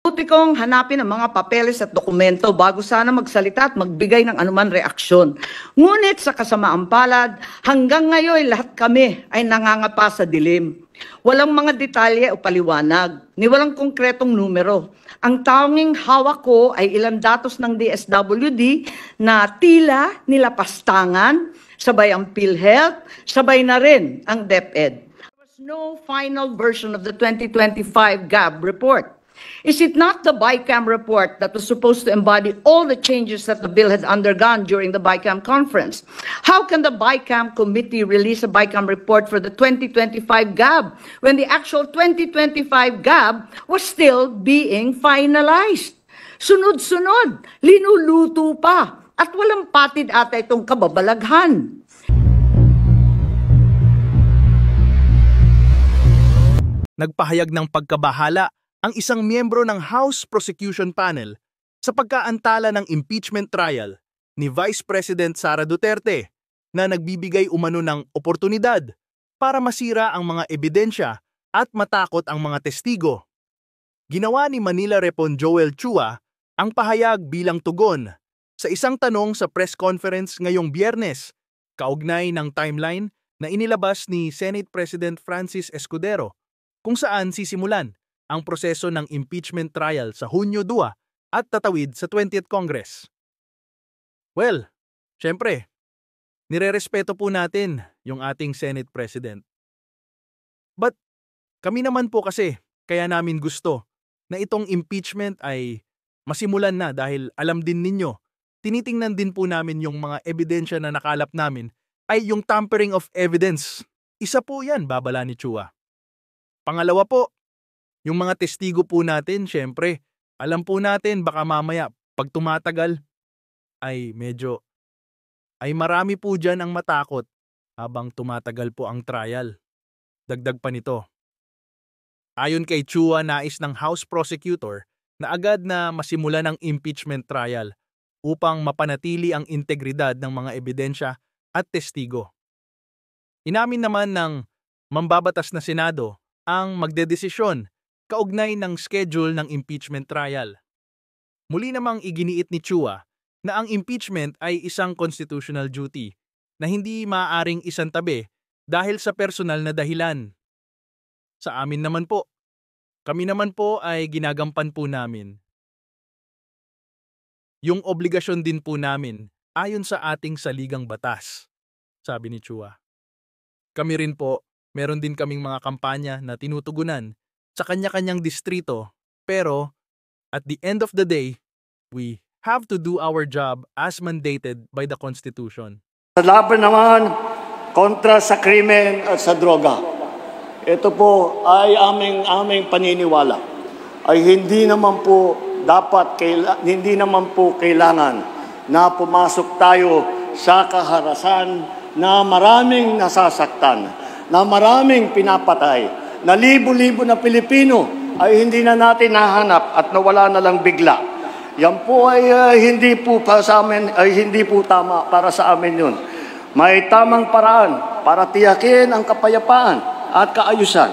Buti kong hanapin ang mga papeles at dokumento bago sana magsalita at magbigay ng anuman reaksyon. Ngunit sa kasamaang palad, hanggang ngayon lahat kami ay nangangapa sa dilim. Walang mga detalye o paliwanag, ni walang konkretong numero. Ang tanging hawak ko ay ilang datos ng DSWD na tila nilapastangan, sabay ang PhilHealth, sabay na rin ang DepEd. There was no final version of the 2025 GAB report. Is it not the BICAM report that was supposed to embody all the changes that the bill had undergone during the BICAM conference? How can the BICAM committee release a BICAM report for the 2025 GAB when the actual 2025 GAB was still being finalized? Sunod-sunod, linuluto pa, at walang patid ata itong kababalaghan. Nagpahayag ng pagkabahala ang isang miyembro ng House Prosecution Panel sa pagkaantala ng impeachment trial ni Vice President Sara Duterte na nagbibigay umano ng oportunidad para masira ang mga ebidensya at matakot ang mga testigo. Ginawa ni Manila Repon Joel Chua ang pahayag bilang tugon sa isang tanong sa press conference ngayong Biyernes, kaugnay ng timeline na inilabas ni Senate President Francis Escudero kung saan sisimulan ang proseso ng impeachment trial sa Hunyo 2 at tatawid sa 20th Congress. Well, syempre, nirerespeto po natin yung ating Senate President. But kami naman po kasi kaya namin gusto na itong impeachment ay masimulan na dahil alam din ninyo, tinitingnan din po namin yung mga ebidensya na nakalap namin ay yung tampering of evidence. Isa po yan, babala ni Chua. Pangalawa po, yung mga testigo po natin, syempre, alam po natin baka mamaya pag tumatagal ay marami po dyan ang matakot habang tumatagal po ang trial. Dagdag pa nito. Ayon kay Chua, nais ng House Prosecutor na agad na masimulan ang impeachment trial upang mapanatili ang integridad ng mga ebidensya at testigo. Inamin naman ng mambabatas na Senado ang magdedesisyon kaugnay ng schedule ng impeachment trial. Muli namang iginiit ni Chua na ang impeachment ay isang constitutional duty na hindi maaaring isantabi dahil sa personal na dahilan. Sa amin naman po, kami naman po ay ginagampan po namin yung obligasyon din po namin ayon sa ating saligang batas, sabi ni Chua. Kami rin po, meron din kaming mga kampanya na tinutugunan sa kanya-kanyang distrito, pero at the end of the day, we have to do our job as mandated by the Constitution. Sa laban naman kontra sa krimen at sa droga, ito po ay aming paniniwala ay hindi naman po kailangan na pumasok tayo sa kaharasan na maraming nasasaktan, na maraming pinapatay, na libo-libo na Pilipino ay hindi na natin nahanap at nawala na lang bigla. Yan po ay hindi po sa amin, ay hindi po tama para sa amin yun. May tamang paraan para tiyakin ang kapayapaan at kaayusan.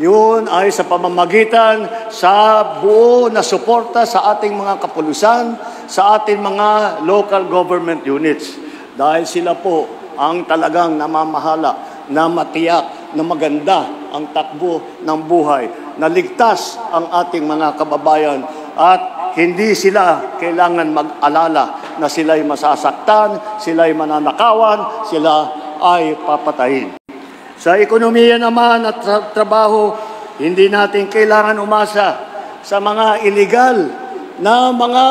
Yun ay sa pamamagitan sa buo na suporta sa ating mga kapulisan, sa ating mga local government units. Dahil sila po ang talagang namamahala na matiyak na maganda ang takbo ng buhay, na ligtas ang ating mga kababayan at hindi sila kailangan mag-alala na sila'y masasaktan, sila'y mananakawan, sila ay papatayin. Sa ekonomiya naman at trabaho, hindi natin kailangan umasa sa mga illegal na mga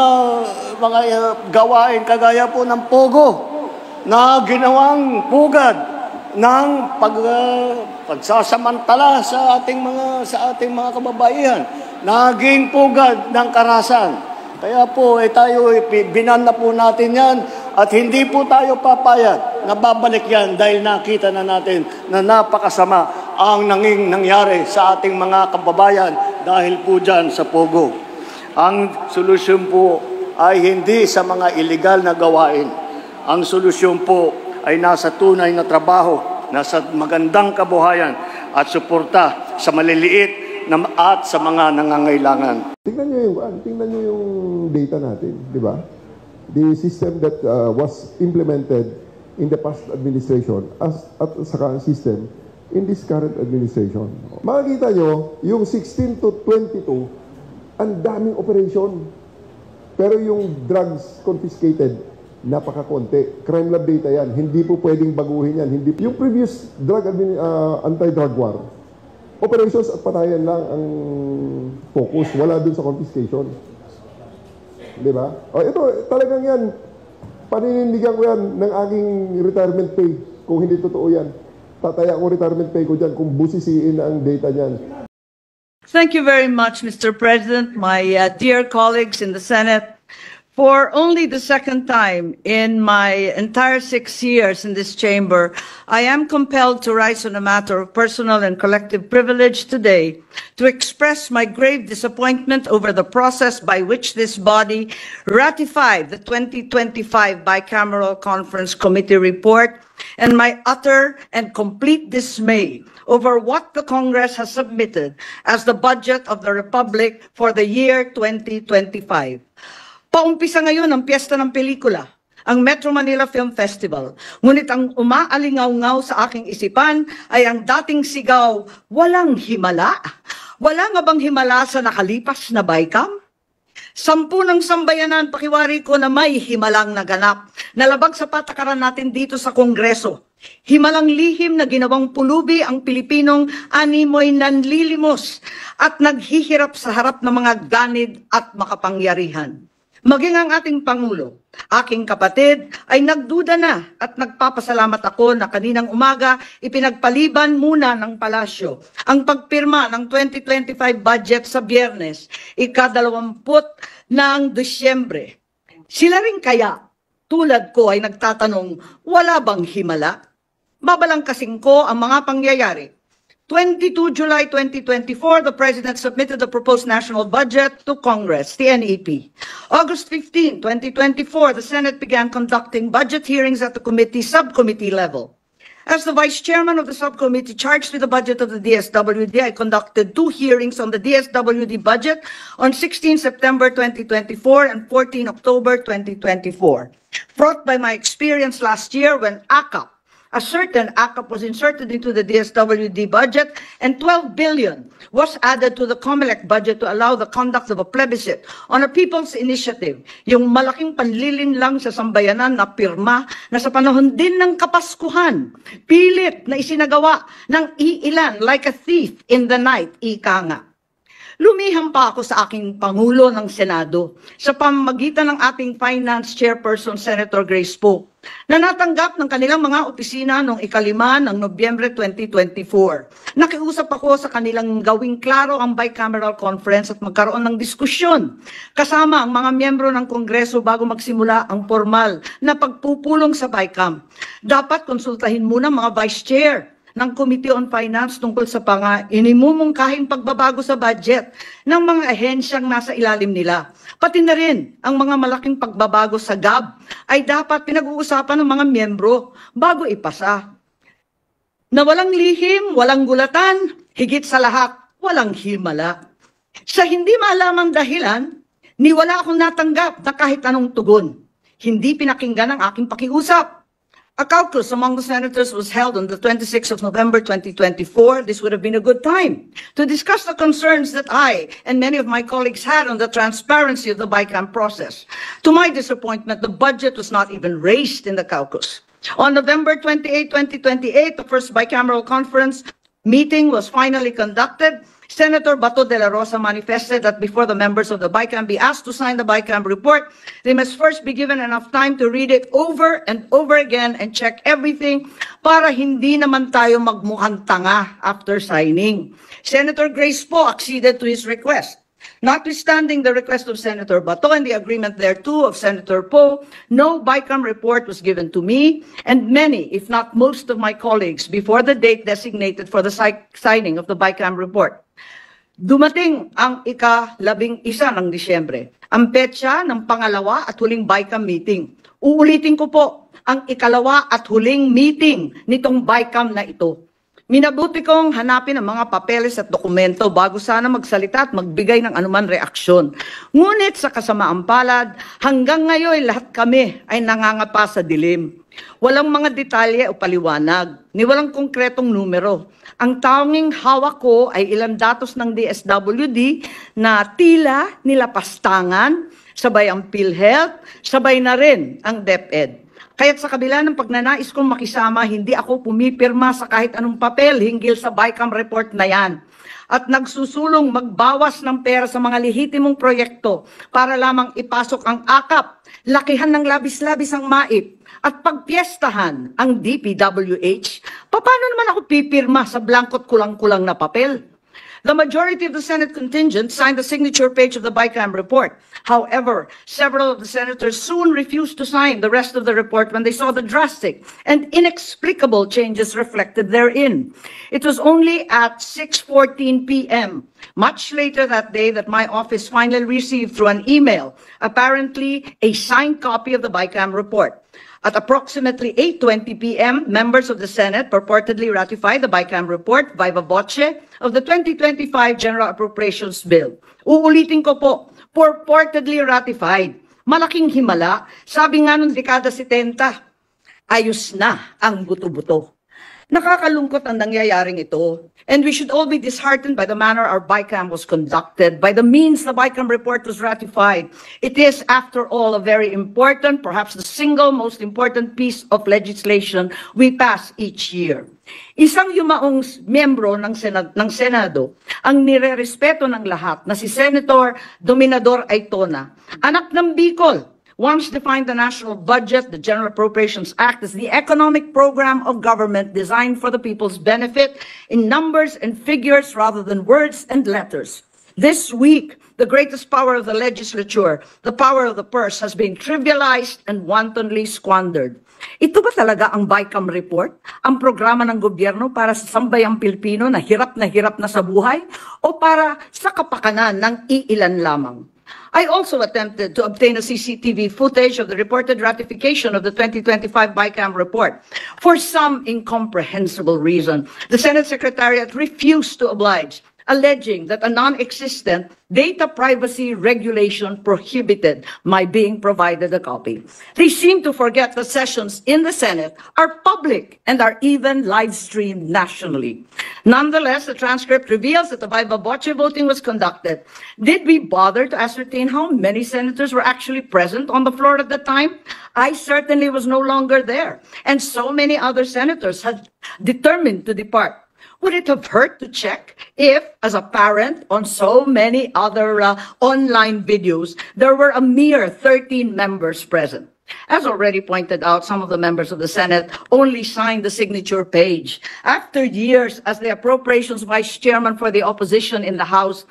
gawain kagaya po ng pogo na ginawang pugad ng pagsasamantala sa ating mga kababaihan, naging pugad ng karahasan. Kaya po tayo binan na po natin yan at hindi po tayo papayag na babalik yan dahil nakita na natin na napakasama ang nangyari sa ating mga kababayan dahil po dyan sa pogo. Ang solusyon po ay hindi sa mga illegal na gawain. Ang solusyon po ay nasa tunay na trabaho, nasa magandang kabuhayan at suporta sa maliliit at sa mga nangangailangan. Tingnan nyo yung data natin, di ba? The system that was implemented in the past administration at saka ang system in this current administration. Makikita nyo, yung 16 to 22, ang daming operation. Pero yung drugs confiscated, napakakonti. Crime lab data yan. Hindi po pwedeng baguhin yan. Yung previous anti-drug war, operations at patayan lang ang focus. Wala dun sa confiscation. Di ba? O ito, talagang yan. Paninindigan ko yan ng aking retirement pay. Kung hindi totoo yan. Tataya ko retirement pay ko dyan kung busisiin na ang data niyan. Thank you very much, Mr. President, my dear colleagues in the Senate. For only the second time in my entire 6 years in this chamber, I am compelled to rise on a matter of personal and collective privilege today to express my grave disappointment over the process by which this body ratified the 2025 Bicameral Conference Committee report and my utter and complete dismay over what the Congress has submitted as the budget of the Republic for the year 2025. Paumpisa ngayon ang piyesta ng pelikula, ang Metro Manila Film Festival. Ngunit ang umaalingaw-ngaw sa aking isipan ay ang dating sigaw, walang himala. Wala nga bang himala sa nakalipas na BICAM? 10 ng sambayanan, pakiwari ko na may himalang naganap. Nalabag sa patakaran natin dito sa Kongreso. Himalang lihim na ginawang pulubi ang Pilipinong animoy nanlilimos at naghihirap sa harap ng mga ganid at makapangyarihan. Maging ang ating Pangulo, aking kapatid, ay nagduda na at nagpapasalamat ako na kaninang umaga ipinagpaliban muna ng palasyo ang pagpirma ng 2025 budget sa Biyernes, ika-20 ng Disyembre. Sila rin kaya, tulad ko ay nagtatanong, wala bang himala? Babalangkasing ko ang mga pangyayari. 22 July 2024, the President submitted the proposed national budget to Congress, the NEP. August 15, 2024, the Senate began conducting budget hearings at the subcommittee level. As the Vice Chairman of the subcommittee charged with the budget of the DSWD, I conducted 2 hearings on the DSWD budget on 16 September 2024 and 14 October 2024. Brought by my experience last year when a certain ACAP was inserted into the DSWD budget and 12 billion was added to the COMELEC budget to allow the conduct of a plebiscite on a people's initiative. Yung malaking panlilin lang sa sambayanan na pirma na sa panahon din ng Kapaskuhan, pilit na isinagawa ng iilan like a thief in the night, ika nga. Lumiham pa ako sa aking Pangulo ng Senado sa pamamagitan ng ating Finance Chairperson, Senator Grace Poe, na natanggap ng kanilang mga opisina noong 5 ng Nobyembre 2024. Nakiusap ako sa kanilang gawing klaro ang bicameral conference at magkaroon ng diskusyon kasama ang mga miyembro ng Kongreso bago magsimula ang formal na pagpupulong sa BICAM. Dapat konsultahin muna mga Vice Chair ng Committee on Finance tungkol sa inimumungkahing pagbabago sa budget ng mga ahensyang nasa ilalim nila. Pati na rin ang mga malaking pagbabago sa GAB ay dapat pinag-uusapan ng mga miyembro bago ipasa. Na walang lihim, walang gulatan, higit sa lahat, walang himala. Sa hindi maalamang dahilan, wala akong natanggap na kahit anong tugon. Hindi pinakinggan ang aking pakiusap. A caucus among the senators was held on the 26th of November 2024. This would have been a good time to discuss the concerns that I and many of my colleagues had on the transparency of the BICAM process. To my disappointment, the budget was not even raised in the caucus. On November 28, 2028, the first bicameral conference meeting was finally conducted. Senator Bato de la Rosa manifested that before the members of the BICAM be asked to sign the BICAM report, they must first be given enough time to read it over and over again and check everything para hindi naman tayo magmukhang tanga after signing. Senator Grace Poe acceded to his request. Notwithstanding the request of Senator Bato and the agreement thereto of Senator Poe, no BICAM report was given to me and many, if not most of my colleagues before the date designated for the signing of the BICAM report. Dumating ang ika-11 ng Disyembre, ang petsa ng pangalawa at huling BICAM meeting. Uulitin ko po, ang ikalawa at huling meeting nitong BICAM na ito. Minabuti kong hanapin ang mga papeles at dokumento bago sana magsalita at magbigay ng anuman reaksyon. Ngunit sa kasamaang palad, hanggang ngayon lahat kami ay nangangapa sa dilim. Walang mga detalye o paliwanag, ni walang konkretong numero. Ang tanging hawak ko ay ilang datos ng DSWD na tila nilapastangan, sabay ang PhilHealth, sabay na rin ang DepEd. Kaya't sa kabila ng pagnanais kong makisama, hindi ako pumipirma sa kahit anong papel hinggil sa BICAM report na yan. At nagsusulong magbawas ng pera sa mga lehitimong proyekto para lamang ipasok ang akap, lakihan ng labis-labis ang MAIP, at pagpiestahan ang DPWH. Paano naman ako pipirma sa blankot kulang-kulang na papel? The majority of the Senate contingent signed the signature page of the BICAM report. However, several of the senators soon refused to sign the rest of the report when they saw the drastic and inexplicable changes reflected therein. It was only at 6:14 p.m., much later that day, that my office finally received through an email, apparently a signed copy of the BICAM report. At approximately 8:20 p.m., members of the Senate purportedly ratified the BICAM report viva voce of the 2025 General Appropriations Bill. Uulitin ko po, purportedly ratified. Malaking himala. Sabi nga nung dekada 70, ayos na ang buto-buto. Nakakalungkot ang nangyayaring ito. And we should all be disheartened by the manner our BICAM was conducted, by the means the BICAM report was ratified. It is, after all, a very important, perhaps the single most important piece of legislation we pass each year. Isang yumaong miyembro ng Senado ang nirerespeto ng lahat na si Senator Dominador Aytona, anak ng Bicol. Once defined the national budget, the General Appropriations Act, as the economic program of government designed for the people's benefit in numbers and figures rather than words and letters. This week, the greatest power of the legislature, the power of the purse, has been trivialized and wantonly squandered. Ito ba talaga ang BICAM report? Ang programa ng gobyerno para sa sambayang Pilipino na hirap na sa buhay? O para sa kapakanan ng iilan lamang? I also attempted to obtain a CCTV footage of the reported ratification of the 2025 BICAM report. For some incomprehensible reason, the Senate Secretariat refused to oblige, alleging that a non-existent data privacy regulation prohibited my being provided a copy. They seem to forget that sessions in the Senate are public and are even live-streamed nationally. Nonetheless, the transcript reveals that the viva voce voting was conducted. Did we bother to ascertain how many senators were actually present on the floor at the time? I certainly was no longer there, and so many other senators had determined to depart. Would it have hurt to check if, as a parent, on so many other online videos, there were a mere 13 members present? As already pointed out, some of the members of the Senate only signed the signature page. After years as the Appropriations Vice Chairman for the opposition in the House,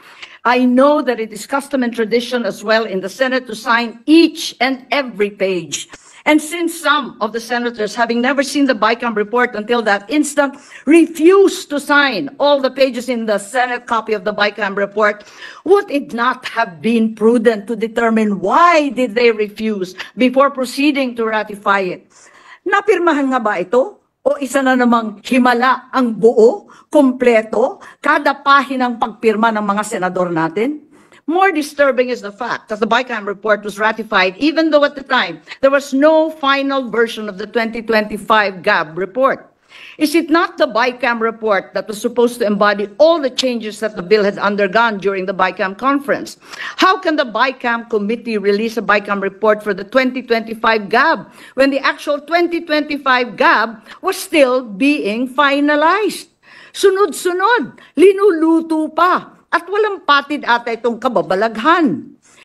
I know that it is custom and tradition as well in the Senate to sign each and every page. And since some of the senators, having never seen the BICAM report until that instant, refused to sign all the pages in the Senate copy of the BICAM report, would it not have been prudent to determine why did they refuse before proceeding to ratify it? Napirmahan nga ba ito? O isa na namang himala ang buo, kompleto, kada pahinang pagpirma ng mga senador natin? More disturbing is the fact that the BICAM report was ratified even though at the time there was no final version of the 2025 GAB report. Is it not the BICAM report that was supposed to embody all the changes that the bill had undergone during the BICAM conference? How can the BICAM committee release a BICAM report for the 2025 GAB when the actual 2025 GAB was still being finalized? Sunod-sunod, linuluto pa. At walang patid ata itong kababalaghan.